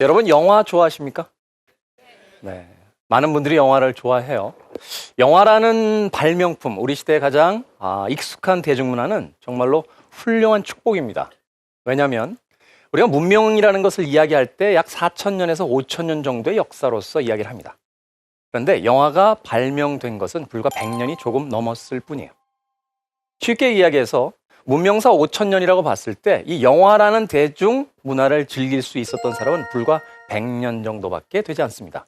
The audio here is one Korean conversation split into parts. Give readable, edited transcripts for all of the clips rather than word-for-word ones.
여러분 영화 좋아하십니까? 네. 많은 분들이 영화를 좋아해요. 영화라는 발명품, 우리 시대에 가장 익숙한 대중문화는 정말로 훌륭한 축복입니다. 왜냐하면 우리가 문명이라는 것을 이야기할 때 약 4,000년에서 5,000년 정도의 역사로서 이야기를 합니다. 그런데 영화가 발명된 것은 불과 100년이 조금 넘었을 뿐이에요. 쉽게 이야기해서 문명사 5,000년이라고 봤을 때 이 영화라는 대중문화를 즐길 수 있었던 사람은 불과 100년 정도밖에 되지 않습니다.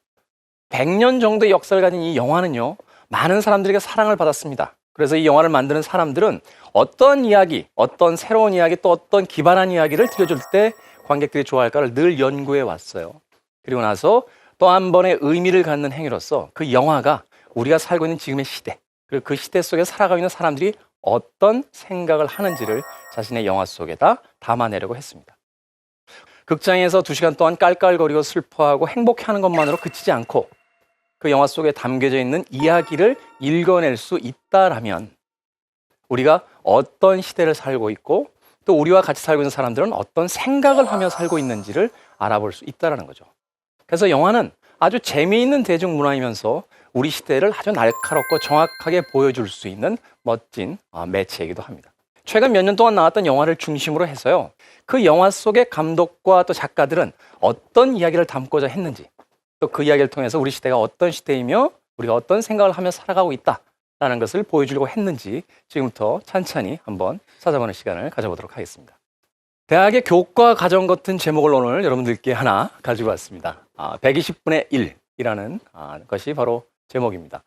100년 정도의 역사를 가진 이 영화는요, 많은 사람들에게 사랑을 받았습니다. 그래서 이 영화를 만드는 사람들은 어떤 이야기, 어떤 새로운 이야기, 또 어떤 기발한 이야기를 들려줄 때 관객들이 좋아할까를 늘 연구해 왔어요. 그리고 나서 또 한 번의 의미를 갖는 행위로서 그 영화가 우리가 살고 있는 지금의 시대, 그리고 그 시대 속에 살아가고 있는 사람들이 어떤 생각을 하는지를 자신의 영화 속에다 담아내려고 했습니다. 극장에서 2시간 동안 깔깔거리고 슬퍼하고 행복해하는 것만으로 그치지 않고 그 영화 속에 담겨져 있는 이야기를 읽어낼 수 있다라면 우리가 어떤 시대를 살고 있고 또 우리와 같이 살고 있는 사람들은 어떤 생각을 하며 살고 있는지를 알아볼 수 있다는 거죠. 그래서 영화는 아주 재미있는 대중문화이면서 우리 시대를 아주 날카롭고 정확하게 보여줄 수 있는 멋진 매체이기도 합니다. 최근 몇 년 동안 나왔던 영화를 중심으로 해서요, 그 영화 속의 감독과 또 작가들은 어떤 이야기를 담고자 했는지, 또 그 이야기를 통해서 우리 시대가 어떤 시대이며 우리가 어떤 생각을 하며 살아가고 있다라는 것을 보여주려고 했는지 지금부터 찬찬히 한번 찾아보는 시간을 가져보도록 하겠습니다. 대학의 교과 과정 같은 제목을 오늘 여러분들께 하나 가지고 왔습니다. 120분의 1이라는 것이 바로 제목입니다.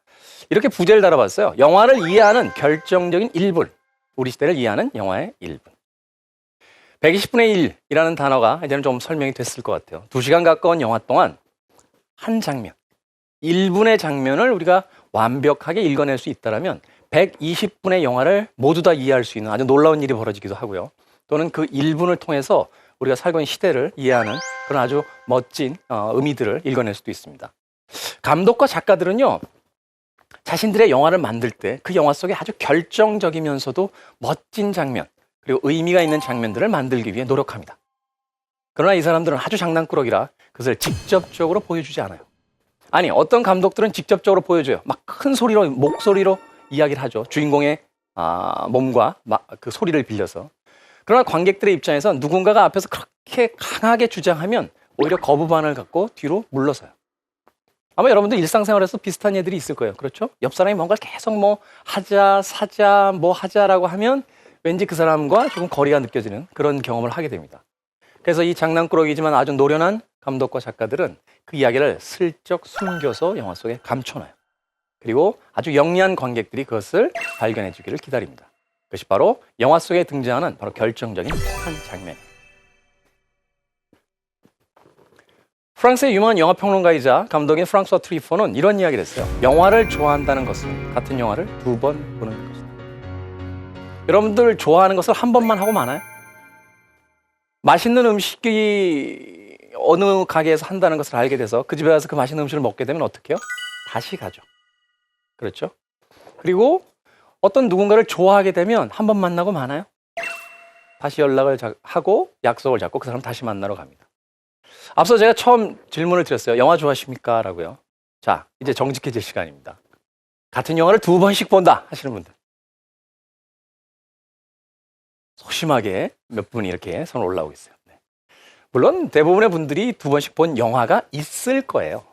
이렇게 부제를 달아봤어요. 영화를 이해하는 결정적인 1분, 우리 시대를 이해하는 영화의 1분. 120분의 1이라는 단어가 이제는 좀 설명이 됐을 것 같아요. 2시간 가까운 영화 동안 한 장면, 1분의 장면을 우리가 완벽하게 읽어낼 수 있다면 120분의 영화를 모두 다 이해할 수 있는 아주 놀라운 일이 벌어지기도 하고요. 또는 그 1분을 통해서 우리가 살고 있는 시대를 이해하는 그런 아주 멋진 의미들을 읽어낼 수도 있습니다. 감독과 작가들은요, 자신들의 영화를 만들 때 그 영화 속에 아주 결정적이면서도 멋진 장면, 그리고 의미가 있는 장면들을 만들기 위해 노력합니다. 그러나 이 사람들은 아주 장난꾸러기라 그것을 직접적으로 보여주지 않아요. 아니, 어떤 감독들은 직접적으로 보여줘요. 막 큰 소리로, 목소리로 이야기를 하죠. 주인공의 몸과 그 소리를 빌려서. 그러나 관객들의 입장에서 누군가가 앞에서 그렇게 강하게 주장하면 오히려 거부반응을 갖고 뒤로 물러서요. 아마 여러분들 일상생활에서 비슷한 예들이 있을 거예요. 그렇죠? 옆 사람이 뭔가를 계속 뭐 하자, 사자, 뭐 하자라고 하면 왠지 그 사람과 조금 거리가 느껴지는 그런 경험을 하게 됩니다. 그래서 이 장난꾸러기지만 아주 노련한 감독과 작가들은 그 이야기를 슬쩍 숨겨서 영화 속에 감춰놔요. 그리고 아주 영리한 관객들이 그것을 발견해 주기를 기다립니다. 그것이 바로 영화 속에 등장하는 바로 결정적인 한 장면. 프랑스의 유명한 영화평론가이자 감독인 프랑스와 트리포는 이런 이야기를 했어요. 영화를 좋아한다는 것은 같은 영화를 2번 보는 것이다. 여러분들 좋아하는 것을 한 번만 하고 마나요? 맛있는 음식이 어느 가게에서 한다는 것을 알게 돼서 그 집에 가서 그 맛있는 음식을 먹게 되면 어떻게 해요? 다시 가죠. 그렇죠? 그리고 어떤 누군가를 좋아하게 되면 한 번 만나고 마나요? 다시 연락을 하고 약속을 잡고 그 사람 다시 만나러 갑니다. 앞서 제가 처음 질문을 드렸어요. 영화 좋아하십니까? 라고요. 자, 이제 정직해질 시간입니다. 같은 영화를 2번씩 본다 하시는 분들. 소심하게 몇 분이 이렇게 손 올라오고 있어요. 네. 물론 대부분의 분들이 2번씩 본 영화가 있을 거예요.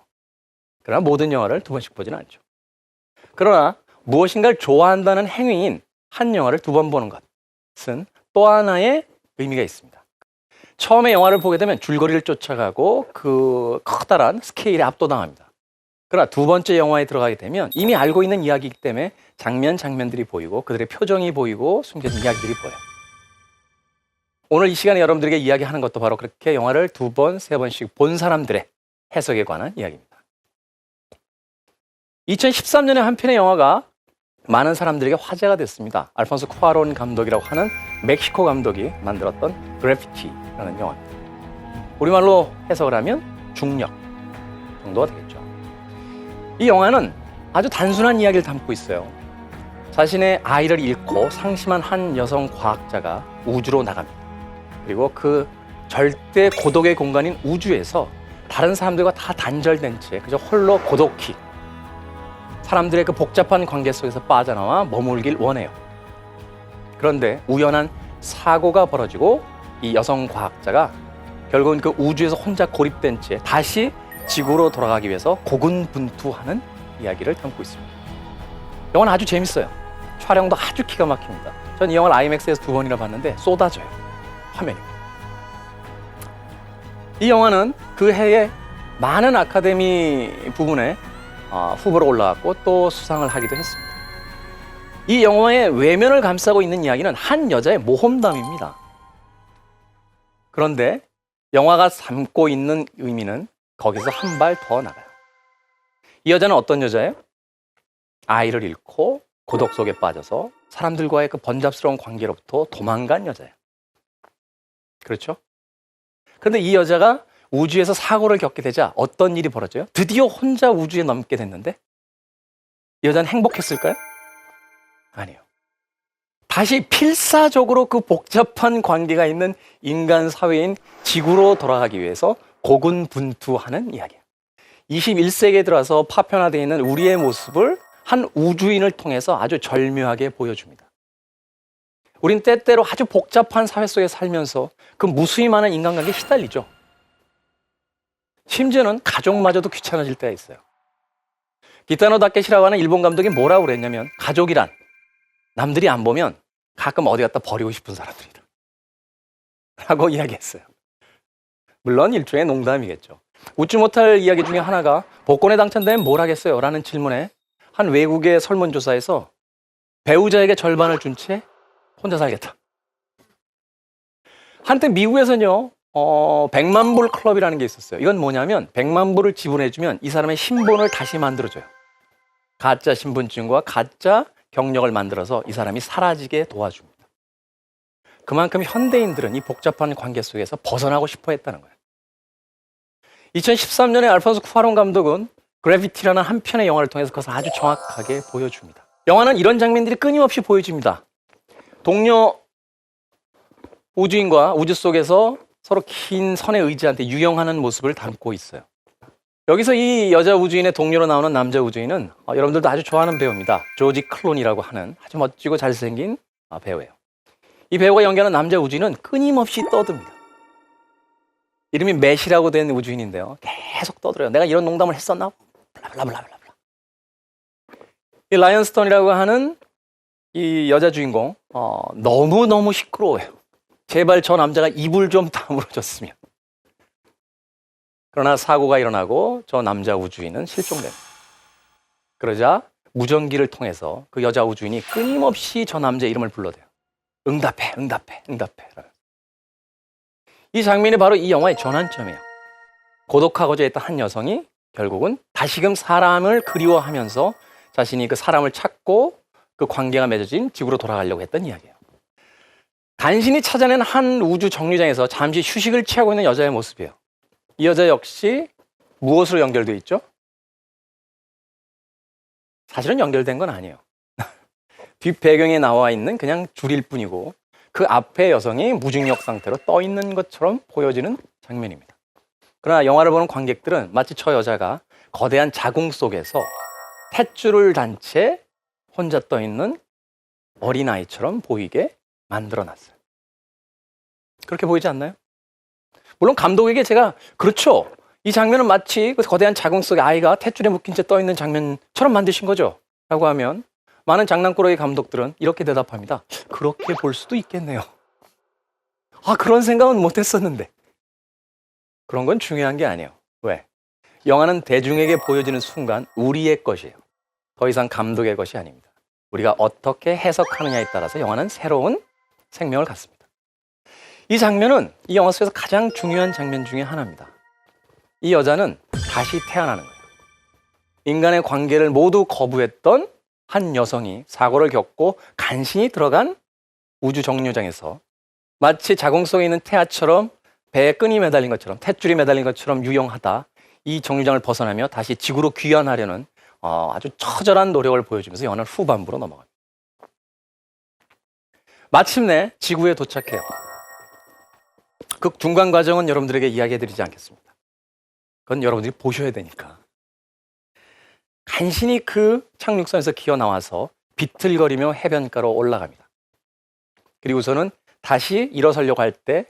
그러나 모든 영화를 2번씩 보지는 않죠. 그러나 무엇인가를 좋아한다는 행위인 한 영화를 2번 보는 것은 또 하나의 의미가 있습니다. 처음에 영화를 보게 되면 줄거리를 쫓아가고 그 커다란 스케일에 압도당합니다. 그러나 2번째 영화에 들어가게 되면 이미 알고 있는 이야기이기 때문에 장면들이 보이고 그들의 표정이 보이고 숨겨진 이야기들이 보여요. 오늘 이 시간에 여러분들에게 이야기하는 것도 바로 그렇게 영화를 2번, 3번씩 본 사람들의 해석에 관한 이야기입니다. 2013년에 한 편의 영화가 많은 사람들에게 화제가 됐습니다. 알폰소 쿠아론 감독이라고 하는 멕시코 감독이 만들었던 그래피티라는 영화입니다. 우리말로 해석을 하면 중력 정도가 되겠죠. 이 영화는 아주 단순한 이야기를 담고 있어요. 자신의 아이를 잃고 상심한 한 여성 과학자가 우주로 나갑니다. 그리고 그 절대 고독의 공간인 우주에서 다른 사람들과 다 단절된 채 그저 홀로 고독히 사람들의 그 복잡한 관계 속에서 빠져나와 머물길 원해요. 그런데 우연한 사고가 벌어지고 이 여성 과학자가 결국은 그 우주에서 혼자 고립된 채 다시 지구로 돌아가기 위해서 고군분투하는 이야기를 담고 있습니다. 영화는 아주 재밌어요. 촬영도 아주 기가 막힙니다. 전 이 영화를 IMAX에서 2번이나 봤는데 쏟아져요. 화면이. 이 영화는 그 해에 많은 아카데미 부분에 후보로 올라왔고 또 수상을 하기도 했습니다. 이 영화의 외면을 감싸고 있는 이야기는 한 여자의 모험담입니다. 그런데 영화가 담고 있는 의미는 거기서 한 발 더 나가요. 이 여자는 어떤 여자예요? 아이를 잃고 고독 속에 빠져서 사람들과의 그 번잡스러운 관계로부터 도망간 여자예요. 그렇죠? 그런데 이 여자가 우주에서 사고를 겪게 되자 어떤 일이 벌어져요? 드디어 혼자 우주에 남게 됐는데 이 여자는 행복했을까요? 아니요. 다시 필사적으로 그 복잡한 관계가 있는 인간 사회인 지구로 돌아가기 위해서 고군분투하는 이야기예요. 21세기에 들어와서 파편화되어 있는 우리의 모습을 한 우주인을 통해서 아주 절묘하게 보여줍니다. 우린 때때로 아주 복잡한 사회 속에 살면서 그 무수히 많은 인간관계에 시달리죠. 심지어는 가족마저도 귀찮아질 때가 있어요. 기타노 다케시라고 하는 일본 감독이 뭐라고 그랬냐면 가족이란 남들이 안 보면 가끔 어디 갖다 버리고 싶은 사람들이다 라고 이야기했어요. 물론 일종의 농담이겠죠. 웃지 못할 이야기 중에 하나가 복권에 당첨되면 뭘 하겠어요? 라는 질문에 한 외국의 설문조사에서 배우자에게 절반을 준 채 혼자 살겠다. 한때 미국에서는요 100만 불 클럽이라는 게 있었어요. 이건 뭐냐면 100만 불을 지불해주면 이 사람의 신분을 다시 만들어줘요. 가짜 신분증과 가짜 경력을 만들어서 이 사람이 사라지게 도와줍니다. 그만큼 현대인들은 이 복잡한 관계 속에서 벗어나고 싶어 했다는 거예요. 2013년에 알폰소 쿠아론 감독은 그래비티라는 한 편의 영화를 통해서 그것을 아주 정확하게 보여줍니다. 영화는 이런 장면들이 끊임없이 보여집니다. 동료 우주인과 우주 속에서 서로 긴 선의 의지한테 유영하는 모습을 담고 있어요. 여기서 이 여자 우주인의 동료로 나오는 남자 우주인은 여러분들도 아주 좋아하는 배우입니다. 조지 클론이라고 하는 아주 멋지고 잘생긴 배우예요. 이 배우가 연기하는 남자 우주인은 끊임없이 떠듭니다. 이름이 맷이라고 된 우주인인데요. 계속 떠들어요. 내가 이런 농담을 했었나? 블라블라블라블라. 이 라이언 스톤이라고 하는 이 여자 주인공 너무너무 시끄러워요. 제발 저 남자가 입을 좀 다물어줬으면. 그러나 사고가 일어나고 저 남자 우주인은 실종됩니다. 그러자 무전기를 통해서 그 여자 우주인이 끊임없이 저 남자의 이름을 불러대요. 응답해, 응답해, 응답해. 이 장면이 바로 이 영화의 전환점이에요. 고독하고자 했던 한 여성이 결국은 다시금 사람을 그리워하면서 자신이 그 사람을 찾고 그 관계가 맺어진 지구로 돌아가려고 했던 이야기예요. 간신히 찾아낸 한 우주 정류장에서 잠시 휴식을 취하고 있는 여자의 모습이에요. 이 여자 역시 무엇으로 연결되어 있죠? 사실은 연결된 건 아니에요. 뒷배경에 나와 있는 그냥 줄일 뿐이고 그 앞에 여성이 무중력 상태로 떠 있는 것처럼 보여지는 장면입니다. 그러나 영화를 보는 관객들은 마치 저 여자가 거대한 자궁 속에서 탯줄을 단 채 혼자 떠 있는 어린아이처럼 보이게 만들어놨어요. 그렇게 보이지 않나요? 물론 감독에게 제가 그렇죠. 이 장면은 마치 그 거대한 자궁 속에 아이가 탯줄에 묶인 채 떠 있는 장면처럼 만드신 거죠. 라고 하면 많은 장난꾸러기 감독들은 이렇게 대답합니다. 그렇게 볼 수도 있겠네요. 그런 생각은 못했었는데. 그런 건 중요한 게 아니에요. 왜? 영화는 대중에게 보여지는 순간 우리의 것이에요. 더 이상 감독의 것이 아닙니다. 우리가 어떻게 해석하느냐에 따라서 영화는 새로운 생명을 갖습니다. 이 장면은 이 영화 속에서 가장 중요한 장면 중에 하나입니다. 이 여자는 다시 태어나는 거예요. 인간의 관계를 모두 거부했던 한 여성이 사고를 겪고 간신히 들어간 우주 정류장에서 마치 자궁 속에 있는 태아처럼 배에 끈이 매달린 것처럼 탯줄이 매달린 것처럼 유용하다. 이 정류장을 벗어나며 다시 지구로 귀환하려는 아주 처절한 노력을 보여주면서 영화는 후반부로 넘어갑니다. 마침내 지구에 도착해요. 그 중간 과정은 여러분들에게 이야기해드리지 않겠습니다. 그건 여러분들이 보셔야 되니까. 간신히 그 착륙선에서 기어 나와서 비틀거리며 해변가로 올라갑니다. 그리고서는 다시 일어서려고 할 때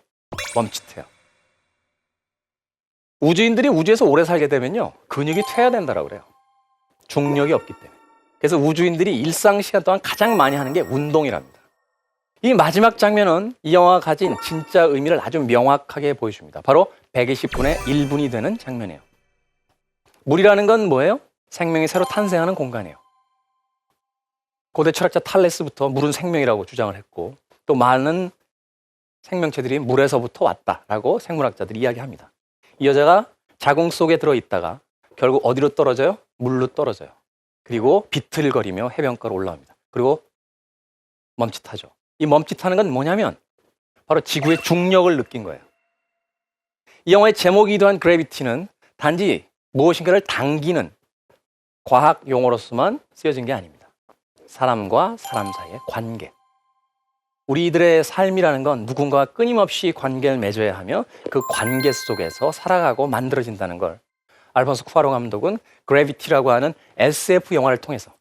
멈칫해요. 우주인들이 우주에서 오래 살게 되면요, 근육이 퇴화된다라고 그래요. 중력이 없기 때문에. 그래서 우주인들이 일상 시간 동안 가장 많이 하는 게 운동이랍니다. 이 마지막 장면은 이 영화가 가진 진짜 의미를 아주 명확하게 보여줍니다. 바로 120분의 1분이 되는 장면이에요. 물이라는 건 뭐예요? 생명이 새로 탄생하는 공간이에요. 고대 철학자 탈레스부터 물은 생명이라고 주장을 했고, 또 많은 생명체들이 물에서부터 왔다라고 생물학자들이 이야기합니다. 이 여자가 자궁 속에 들어있다가 결국 어디로 떨어져요? 물로 떨어져요. 그리고 비틀거리며 해변가로 올라옵니다. 그리고 멈칫하죠. 이 멈칫하는 건 뭐냐면 바로 지구의 중력을 느낀 거예요. 이 영화의 제목이기도 한 그래비티는 단지 무엇인가를 당기는 과학 용어로서만 쓰여진 게 아닙니다. 사람과 사람 사이의 관계. 우리들의 삶이라는 건 누군가와 끊임없이 관계를 맺어야 하며 그 관계 속에서 살아가고 만들어진다는 걸 알폰소 쿠아론 감독은 그래비티라고 하는 SF 영화를 통해서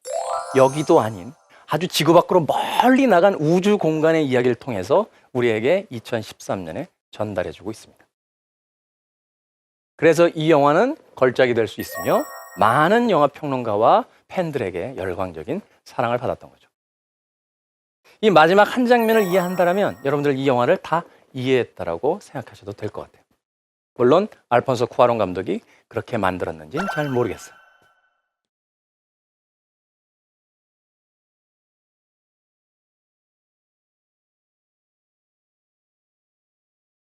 여기도 아닌 아주 지구 밖으로 멀리 나간 우주 공간의 이야기를 통해서 우리에게 2013년에 전달해주고 있습니다. 그래서 이 영화는 걸작이 될 수 있으며 많은 영화 평론가와 팬들에게 열광적인 사랑을 받았던 거죠. 이 마지막 한 장면을 이해한다면 여러분들 이 영화를 다 이해했다라고 생각하셔도 될 것 같아요. 물론 알폰소 쿠아론 감독이 그렇게 만들었는지는 잘 모르겠어요.